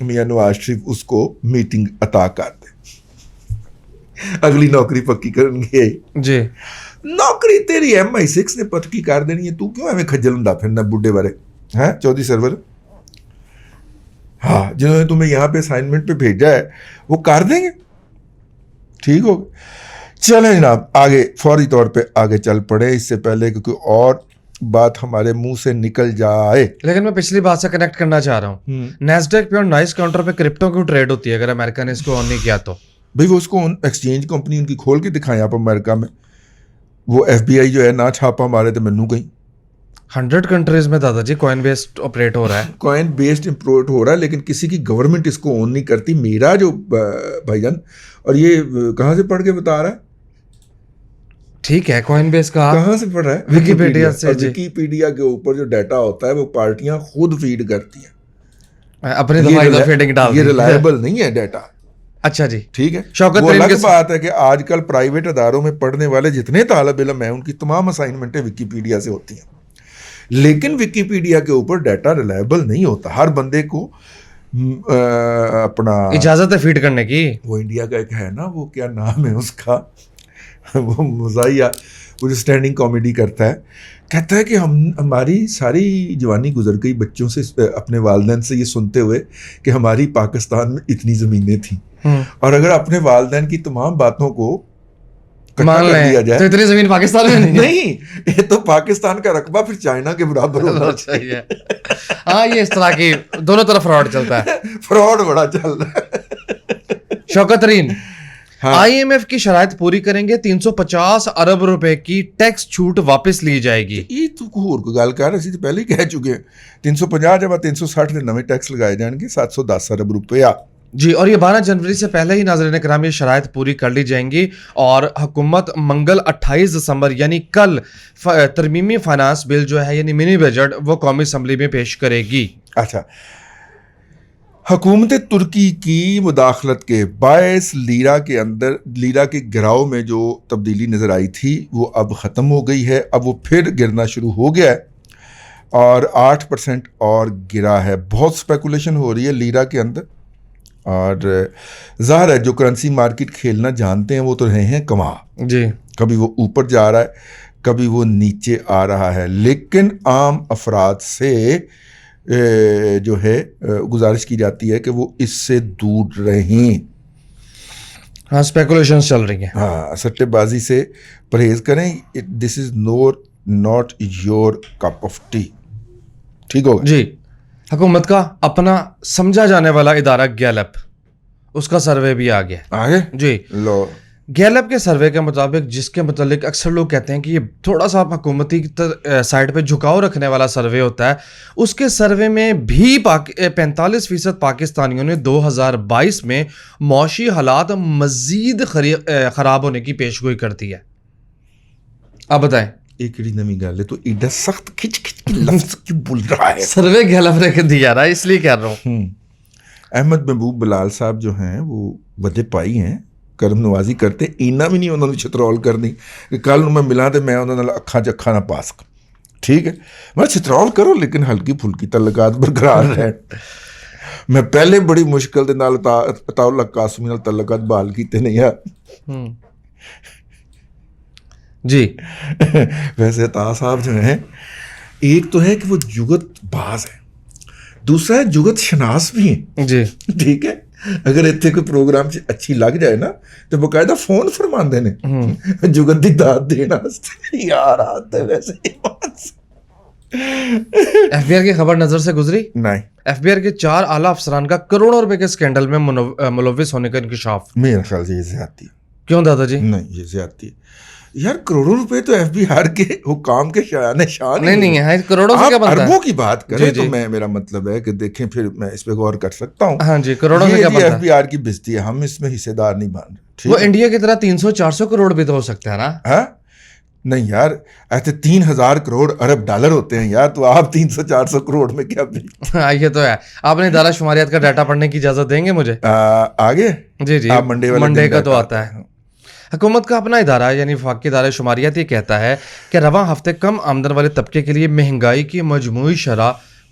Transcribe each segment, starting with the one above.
میاں نواز شریف اس کو میٹنگ عطا کر دے, اگلی نوکری پکی کرنگے جی نوکری تیری MI6 نے پکی کر دینی ہے, تو کیوں ایویں کھجل ہوندا پھرنا بڈھے بارے ہیں چودھری سرور. ہاں جنہوں نے تمہیں یہاں پہ اسائنمنٹ پہ بھیجا ہے وہ کر دیں گے, ٹھیک ہوگا. چلیں جناب آگے فوری طور پہ آگے چل پڑے, اس سے پہلے کہ کوئی اور بات ہمارے منہ سے نکل جائے. لیکن میں پچھلی بات سے کنیکٹ کرنا چاہ رہا ہوں, نیسڈیک پہ اور نائس کاؤنٹر پہ کرپٹو کیوں ٹریڈ ہوتی ہے اگر امریکہ نے اس کو آن نہیں کیا تو؟ بھائی وہ اس کو ایکسچینج کمپنی ان کی کھول کے دکھائیں آپ امریکہ میں, وہ FBI جو ہے نہ چھاپا مارے تو منو کہیں 100 کنٹریز میں دادا جی کوائن بیسڈ آپریٹ ہو رہا ہے, کوائن بیسڈ امپروٹ ہو رہا ہے, لیکن کسی کی گورنمنٹ اس کو اون نہیں کرتی. میرا جو بھائی جان, اور یہ کہاں سے پڑھ کے بتا رہا ہے, ٹھیک ہے کوائن بیس کا کہاں سے پڑھ رہا ہے, ویکیپیڈیا سے. ویکیپیڈیا کے اوپر جو ڈیٹا ہوتا ہے وہ پارٹیاں خود فیڈ کرتی ہیں, اپنی دفعہ فیڈنگ ڈال, یہ ریلائبل نہیں ہے ڈیٹا. اچھا جی ٹھیک ہے, شوکت وہ ترین الگ کے بات ہے کہ آج کل پرائیویٹ اداروں میں پڑھنے والے جتنے طالب علم ہیں ان کی تمام اسائنمنٹیں ویکیپیڈیا سے ہوتی ہیں, لیکن ویکیپیڈیا کے اوپر ڈیٹا ریلائبل نہیں ہوتا. ہر بندے کو اپنا اجازت ہے فیڈ کرنے کی. وہ انڈیا کا ایک ہے نا, وہ کیا نام ہے اس کا, وہ مزاحیہ, وہ جو اسٹینڈنگ کامیڈی کرتا ہے, کہتا ہے کہ ہماری ساری جوانی گزر گئی بچوں سے, اپنے والدین سے یہ سنتے ہوئے کہ ہماری پاکستان میں اتنی زمینیں تھیں, اور اگر اپنے والدین کی تمام باتوں کو مان لیا جائے تو اتنی زمین پاکستان میں نہیں, یہ تو پاکستان کا رقبہ پھر چائنا کے برابر ہونا چاہیے. ہاں یہ اس طرح کی دونوں طرف فراڈ چلتا ہے, فراڈ بڑا چل رہا ہے. شوکت ترین IMF کی شرائط پوری کریں گے 350 ارب روپے کی ٹیکس چھوٹ واپس لی جائے گی. یہ تو کوئی گل کر رہے سی پہلے ہی کہہ چکے ہیں, 350 جب 360 کے نئے ٹیکس لگائے جائیں گے, 710 ارب روپیہ. جی, اور یہ 12 جنوری سے پہلے ہی ناظرین کرام یہ شرائط پوری کر لی جائیں گی, اور حکومت منگل 28 دسمبر یعنی کل ترمیمی فائنانس بل جو ہے یعنی منی بجٹ وہ قومی اسمبلی میں پیش کرے گی. اچھا, حکومت ترکی کی مداخلت کے باعث لیرا کے اندر, لیرا کے گراؤ میں جو تبدیلی نظر آئی تھی وہ اب ختم ہو گئی ہے. اب وہ پھر گرنا شروع ہو گیا ہے اور 8% اور گرا ہے. بہت اسپیکولیشن ہو رہی ہے لیرا کے اندر, اور ظاہر ہے جو کرنسی مارکیٹ کھیلنا جانتے ہیں وہ تو رہے ہیں کما. جی, کبھی وہ اوپر جا رہا ہے, کبھی وہ نیچے آ رہا ہے, لیکن عام افراد سے جو ہے گزارش کی جاتی ہے کہ وہ اس سے دور رہیں. ہاں اسپیکولیشنز چل رہی ہیں. ہاں, سٹے بازی سے پرہیز کریں. This is not your cup of tea. ٹھیک ہوگا جی. حکومت کا اپنا سمجھا جانے والا ادارہ گیلپ, اس کا سروے بھی آ گیا. آگے جی, لو گیلپ کے سروے کے مطابق, جس کے متعلق اکثر لوگ کہتے ہیں کہ یہ تھوڑا سا حکومتی سائڈ پہ جھکاؤ رکھنے والا سروے ہوتا ہے, اس کے سروے میں بھی 45% پاکستانیوں نے 2022 میں معاشی حالات مزید خراب ہونے کی پیشگوئی کرتی ہے. آپ بتائیں ایک نئی گل ہے تو ایڈا سخت کھچ کھچ کے لفظ کیوں بول رہا ہے؟ سروے گیلپ نے دیا رہا ہے اس لیے کہہ رہا ہوں. احمد محبوب بلال صاحب جو ہیں وہ ودے پائی ہیں, کرم نوازی کرتے, اینا بھی نہیں انہوں نے چھترول کرنی کہ کل میں ملا تو میں انہوں نے اکھاں چکھاں نہ پا سکوں. ٹھیک ہے, میں چھترول کرو لیکن ہلکی پھلکی تعلقات برقرار رہے. میں پہلے بڑی مشکل دے نال تعلق قاسمی نال تعلقات بحال کیتے نہیں ہے. جی, ویسے عطا صاحب جو ہیں, ایک تو ہے کہ وہ جگت باز ہے, دوسرا ہے جگت شناس بھی ہیں. جی ٹھیک ہے, اگر اتنے کوئی پروگرام اچھی لگ جائے نا تو باقاعدہ فون فرمان دینے جگت دی داد دینا یار آتا ہے. ویسے FBR کی خبر نظر سے گزری نہیں, FBR کے 4 اعلیٰ افسران کا کروڑوں روپے کے اسکینڈل میں ملوث ہونے کا انکشاف. میرا خیال سے یہ زیادتی ہے. کیوں دادا جی؟ نہیں, یہ زیادتی ہے یار. کروڑوں روپے تو FBR کے حکام کے شان نہیں ہے, کروڑوں سے کیا بنتا ہے. اربوں کی بات کریں تو میرا مطلب ہے کہ دیکھیں پھر میں اس پہ غور کر سکتا ہوں. ہاں جی, کروڑوں سے کیا بنتا ہے. FBR کی بستی ہے, ہم اس میں حصے دار نہیں بن رہے. وہ انڈیا کی طرح 300-400 کروڑ بھی تو ہو سکتا ہے نا. ہاں نہیں یار, ایسے 3000 کروڑ ارب ڈالر ہوتے ہیں یار, تو آپ 300-400 کروڑ میں کیا ہاں یہ تو ہے. آپ نے ادارہ شماریات کا ڈیٹا پڑھنے کی اجازت دیں گے مجھے؟ آگے جی جی, منڈے کا تو آتا ہے. حکومت کا اپنا ادارہ یعنی وفاقی ادارہ شماریات یہ کہتا ہے کہ رواں ہفتے کم آمدن والے طبقے کے لیے مہنگائی کی مجموعی شرح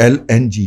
LNG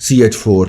CH4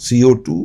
CO2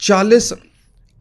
40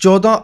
14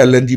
LNG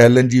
LNG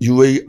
UAE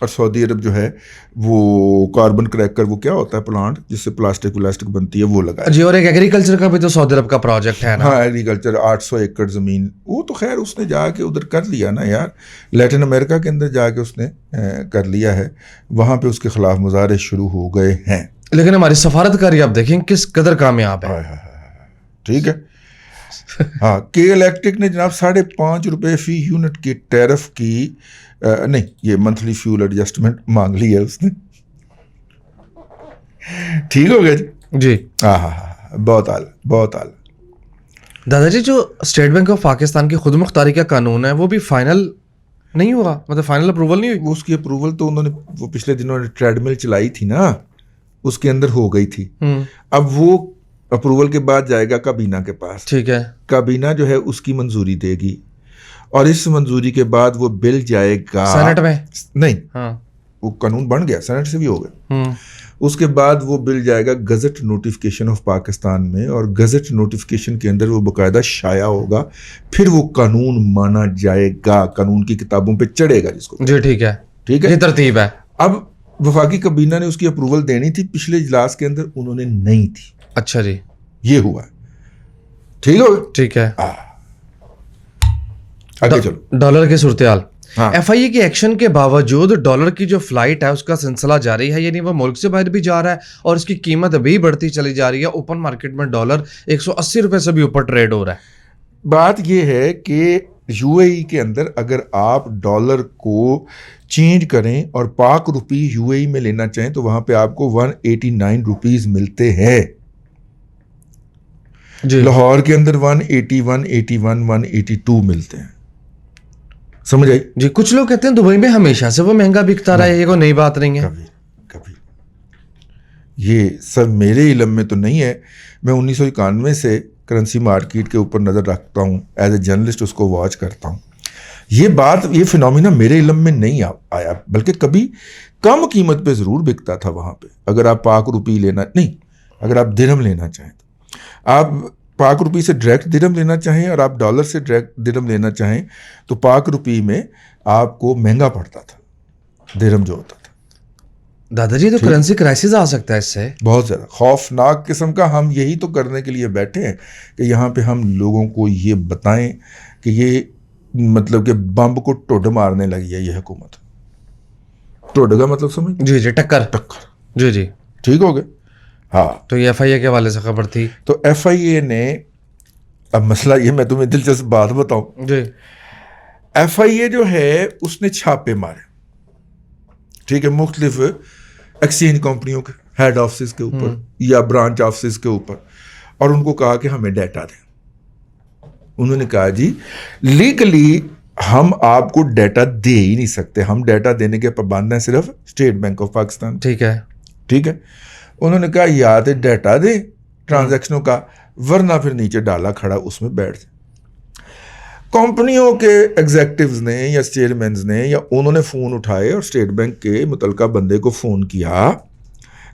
اور سعودی عرب جو ہے وہ کاربن کریکر، وہ کیا ہوتا ہے پلانٹ جس سے پلاسٹک بنتی ہے، وہ لگایا. جی. اور ایک ایگریکلچر کا بھی تو سعودی عرب کا پروجیکٹ ہے نا. ہاں ایگریکلچر 800 ایکڑ زمین، وہ تو خیر اس نے جا کے ادھر کر لیا نا یار، لیٹن امریکہ کے اندر جا کے اس نے کر لیا ہے، وہاں پہ اس کے خلاف مظاہرے شروع ہو گئے ہیں. لیکن ہماری سفارتکاری آپ دیکھیں کس قدر کامیاب ہے. ٹھیک ہے. ہاں کے الیکٹرک نے جناب 5.5 روپے فی یونٹ کی ٹیرف کی نہیں، یہ منتھلی فیول ایڈجسٹمنٹ مانگ لی ہے اس نے. ٹھیک ہو گیا جی. جی ہاں بہت اعلیٰ بہت اعلیٰ. دادا جی، جو اسٹیٹ بینک آف پاکستان کی خود مختاری کا قانون ہے وہ بھی فائنل نہیں ہوا، مطلب فائنل اپروول نہیں ہوئی. اس کی اپروول تو انہوں نے وہ پچھلے دنوں نے ٹریڈ مل چلائی تھی نا، اس کے اندر ہو گئی تھی. اب وہ اپروول کے بعد جائے گا کابینہ کے پاس. ٹھیک ہے. کابینہ جو ہے اس کی منظوری دے گی، اور اس منظوری کے بعد وہ بل جائے گا سینٹ میں. نہیں، ہاں وہ قانون بن گیا، سینٹ سے بھی ہو گیا. اس کے بعد وہ بل جائے گا گزٹ نوٹیفکیشن آف پاکستان میں، اور گزٹ نوٹیفکیشن کے اندر وہ باقاعدہ شائع ہوگا، پھر وہ قانون مانا جائے گا، قانون کی کتابوں پہ چڑھے گا جس کو. جی ٹھیک ہے. ٹھیک ہے، یہ ترتیب ہے. اب وفاقی کابینہ نے اس کی اپروول دینی تھی، پچھلے اجلاس کے اندر انہوں نے نہیں تھی. اچھا جی. یہ ہوا. ٹھیک ہو گیا. ٹھیک ہے. آگے چلو. ڈالر کی صورتحال. ایف آئی اے کے ایکشن کے باوجود ڈالر کی جو فلائٹ ہے اس کا سلسلہ جاری ہے، یعنی وہ ملک سے باہر بھی جا رہا ہے اور اس کی قیمت ابھی بڑھتی چلی جا رہی ہے. اوپن مارکیٹ میں ڈالر 180 روپے سے بھی اوپر ٹریڈ ہو رہا ہے. بات یہ ہے کہ یو اے ای کے اندر اگر آپ ڈالر کو چینج کریں اور پاک روپی یو اے ای میں لینا چاہیں تو وہاں پہ آپ کو 189 روپیز ملتے ہیں. جی. لاہور کے اندر 180 181 182 ملتے ہیں. سمجھ آئی؟ جی. کچھ لوگ کہتے ہیں دبئی میں ہمیشہ سے وہ مہنگا بکتا رہا ہے، یہ کوئی نئی بات نہیں ہے. کبھی یہ سب میرے علم میں تو نہیں ہے. میں 1991 سے کرنسی مارکیٹ کے اوپر نظر رکھتا ہوں، ایز اے جرنلسٹ اس کو واچ کرتا ہوں. یہ فینومینا میرے علم میں نہیں آیا، بلکہ کبھی کم قیمت پہ ضرور بکتا تھا وہاں پہ. اگر آپ پاک روپی لینا نہیں، اگر آپ درہم لینا چاہیں تو آپ پاک روپی سے ڈائریکٹ درہم لینا چاہیں اور آپ ڈالر سے ڈائریکٹ درہم لینا چاہیں تو پاک روپی میں آپ کو مہنگا پڑتا تھا درہم جو ہوتا تھا. دادا جی تو کرنسی کرائسس آ سکتا ہے اس سے بہت زیادہ خوفناک قسم کا. ہم یہی تو کرنے کے لیے بیٹھے ہیں کہ یہاں پہ ہم لوگوں کو یہ بتائیں کہ یہ مطلب کہ بمب کو ٹوڈ مارنے لگی ہے یہ حکومت. ٹوڈ کا مطلب سمجھ؟ جی جی ٹکر. جی جی ٹھیک ہو گیا. ہاں تو یہ ایف آئی اے کے حوالے سے خبر تھی. تو ایف آئی اے نے، اب مسئلہ یہ میں تمہیں دلچسپ بات بتاؤں. جی. ایف آئی اے جو ہے اس نے چھاپے مارے، ٹھیک ہے، مختلف ایکسچینج کمپنیوں کے ہیڈ آفسز کے اوپر یا برانچ آفسز کے اوپر، اور ان کو کہا کہ ہمیں ڈیٹا دیں. انہوں نے کہا جی لیگلی ہم آپ کو ڈیٹا دے ہی نہیں سکتے، ہم ڈیٹا دینے کے پابند ہیں صرف اسٹیٹ بینک آف پاکستان. ٹھیک ہے. ٹھیک ہے. انہوں نے کہا یا تو ڈیٹا دیں ٹرانزیکشنوں کا، ورنہ پھر نیچے ڈالا کھڑا اس میں بیٹھ جائیں. کمپنیوں کے ایگزیکٹوز نے یا چیئرمینز نے یا انہوں نے فون اٹھائے اور اسٹیٹ بینک کے متعلقہ بندے کو فون کیا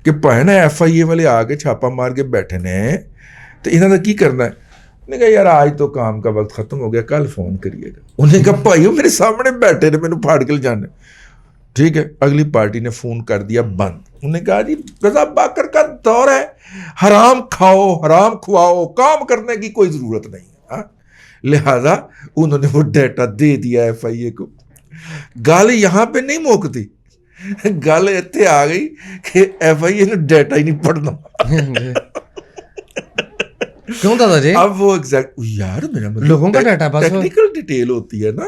کہ پہنا ایف آئی اے والے آ کے چھاپا مار کے بیٹھے نے تو انہوں نے کی کرنا ہے. نے کہا یار آج تو کام کا وقت ختم ہو گیا، کل فون کریے گا. انہوں نے کہا بھائیو میرے سامنے بیٹھے نے، مینوں پھاڑ کے جانے. ٹھیک ہے. اگلی پارٹی نے فون کر دیا بند. انہوں نے کہا جی رضا باکر کا دور ہے، حرام کھاؤ حرام کھواؤ، کام کرنے کی کوئی ضرورت نہیں ہے. لہذا انہوں نے وہ ڈیٹا دے دیا ایف آئی اے کو. گل یہاں پہ نہیں موکتی، گل اتنے آ گئی کہ ایف آئی اے نے ڈیٹا ہی نہیں پڑھنا. کیوں دادا جی؟ اب وہ ایگزیکٹ یار میرا مطلب لوگوں کا ڈیٹا بس ٹیکنیکل ڈیٹیل ہوتی ہے نا.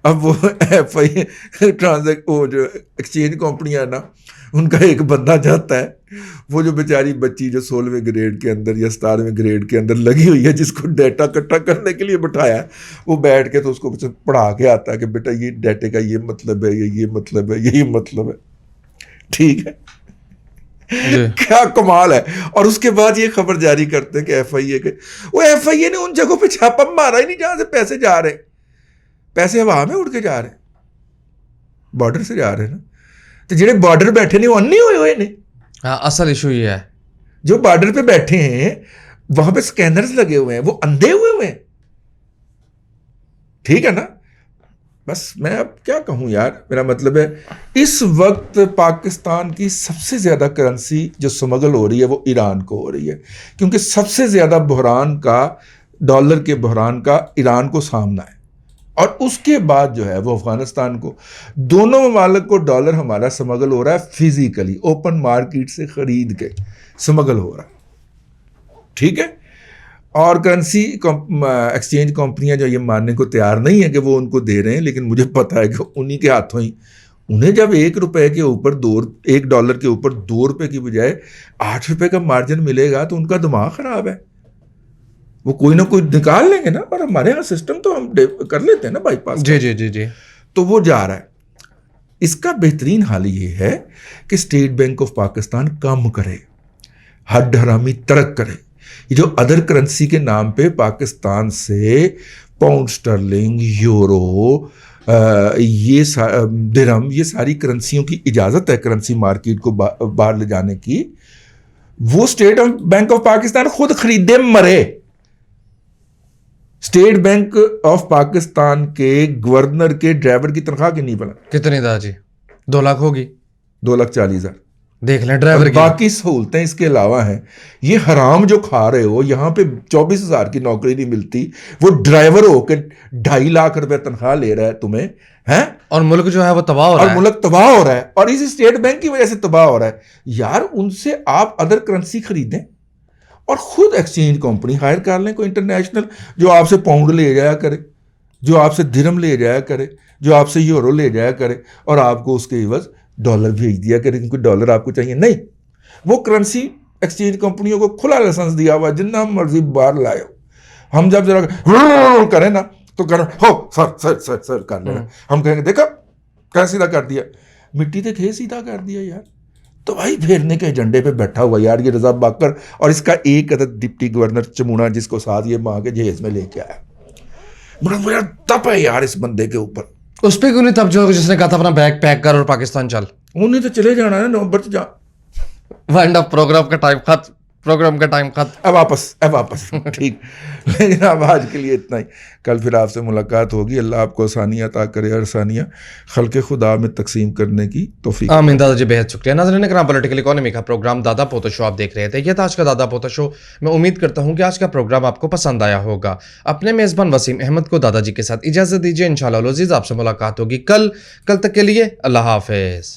اب وہ ایف آئی اے ٹرانزیکٹ وہ جو ایکسچینج کمپنیاں نا ان کا ایک بندہ جاتا ہے، وہ جو بیچاری بچی جو 16ویں گریڈ کے اندر یا 17ویں گریڈ کے اندر لگی ہوئی ہے جس کو ڈیٹا اکٹھا کرنے کے لیے بٹھایا ہے، وہ بیٹھ کے تو اس کو پڑھا کے آتا ہے کہ بیٹا یہ ڈیٹے کا یہ مطلب ہے، یہ مطلب ہے، یہی مطلب ہے. ٹھیک ہے. کیا کمال ہے. اور اس کے بعد یہ خبر جاری کرتے ہیں کہ ایف آئی اے کے وہ ایف آئی اے نے ان جگہوں پہ چھاپا مارا ہی نہیں جہاں سے پیسے جا رہے ہیں. پیسے ہوا میں اڑ کے جا رہے ہیں، بارڈر سے جا رہے ہیں نا. تو جڑے بارڈر بیٹھے نے وہ انے ہوئے نے. ہاں اصل ایشو یہ ہے، جو بارڈر پہ بیٹھے ہیں وہاں پہ سکینرز لگے ہوئے ہیں، وہ اندھے ہوئے ہیں. ٹھیک ہے نا. بس میں اب کیا کہوں یار, میرا مطلب ہے اس وقت پاکستان کی سب سے زیادہ کرنسی جو سمگل ہو رہی ہے وہ ایران کو ہو رہی ہے, کیونکہ سب سے زیادہ بحران کا, ڈالر کے بحران کا ایران کو سامنا ہے, اور اس کے بعد جو ہے وہ افغانستان کو. دونوں ممالک کو ڈالر ہمارا سمگل ہو رہا ہے فزیکلی, اوپن مارکیٹ سے خرید کے سمگل ہو رہا ہے, ٹھیک ہے. اور کرنسی ایکسچینج کمپنیاں جو یہ ماننے کو تیار نہیں ہیں کہ وہ ان کو دے رہے ہیں, لیکن مجھے پتہ ہے کہ انہی کے ہاتھوں ہی انہیں جب $1 کے اوپر $1 کے اوپر $2 کی بجائے $8 کا مارجن ملے گا تو ان کا دماغ خراب ہے, وہ کوئی نہ کوئی نکال لیں گے نا. اور ہمارے یہاں سسٹم تو ہم کر لیتے ہیں نا بائی پاس. جی جی جی جی. تو وہ جا رہا ہے. اس کا بہترین حل یہ ہے کہ اسٹیٹ بینک آف پاکستان کم کرے, حد حرامی ترک کرے. یہ جو ادر کرنسی کے نام پہ پاکستان سے پاؤنڈ سٹرلنگ, یورو, یہ درہم, یہ ساری کرنسیوں کی اجازت ہے کرنسی مارکیٹ کو باہر لے جانے کی, وہ اسٹیٹ بینک آف پاکستان خود خریدے مرے. اسٹیٹ بینک آف پاکستان کے گورنر کے ڈرائیور کی تنخواہ کتنی بنا؟ کتنی دا جی؟ 2 لاکھ ہوگی. 2,40,000. دیکھ لیں ڈرائیور کی. باقی سہولتیں اس کے علاوہ ہیں. یہ حرام جو کھا رہے ہو, یہاں پہ 24,000 کی نوکری نہیں ملتی, وہ ڈرائیور ہو کے 2.5 لاکھ روپے تنخواہ لے رہا ہے تمہیں, ہیں, اور ملک جو ہے وہ تباہ ہو رہا ہے, اور ملک تباہ ہو رہا ہے, اور اسی اسٹیٹ بینک کی وجہ سے تباہ ہو رہا ہے. یار ان سے آپ ادر کرنسی خریدیں اور خود ایکسچینج کمپنی ہائر کر لیں, کوئی انٹرنیشنل جو آپ سے پاؤنڈ لے جایا کرے, جو آپ سے درہم لے جایا کرے, جو آپ سے یورو لے جایا کرے, اور آپ کو اس کے عوض ڈالر بھیج دیا کرے, کیونکہ ڈالر آپ کو چاہیے. نہیں, وہ کرنسی ایکسچینج کمپنیوں کو کھلا لائسنس دیا ہوا, جتنا مرضی باہر لائے ہو. ہم جب ذرا کریں نا تو کریں ہو سر کر لینا, ہم کہیں گے دیکھا کیا سیدھا کر دیا, مٹی تے کھے سیدھا کر دیا یار. تو بھائی پھیرنے کے ایجنڈے پہ بیٹھا ہوا یار یہ رضا باکر, اور اس کا ایک عدد ڈپٹی گورنر چمونا جس کو ساتھ یہ ماں کے جہیز میں لے کے آیا. میرا تپ ہے یار اس بندے کے اوپر. اس پہ کیوں نہیں تب جو جس نے کہا تھا اپنا بیگ پیک کر اور پاکستان چل؟ انہیں تو چلے جانا ہے نومبر سے. جا وائنڈ اپ پروگرام کا ٹائم ختم, پروگرام کا ٹائم ختم, اب واپس ٹھیک. لیکن اب آج کے لیے اتنا ہی. کل پھر آپ سے ملاقات ہوگی. اللہ آپ کو آسانیاں عطا کرے, اور آسانیاں خلق خدا میں تقسیم کرنے کی توفیق. آمین. دادا جی بہت شکریہ. ناظرین کرام, پولیٹیکل اکانومی کا پروگرام دادا پوتا شو آپ دیکھ رہے تھے. یہ تھا آج کا دادا پوتا شو. میں امید کرتا ہوں کہ آج کا پروگرام آپ کو پسند آیا ہوگا. اپنے میزبان وسیم احمد کو دادا جی کے ساتھ اجازت دیجیے. انشاءاللہ العزیز آپ سے ملاقات ہوگی کل تک کے لیے اللہ حافظ.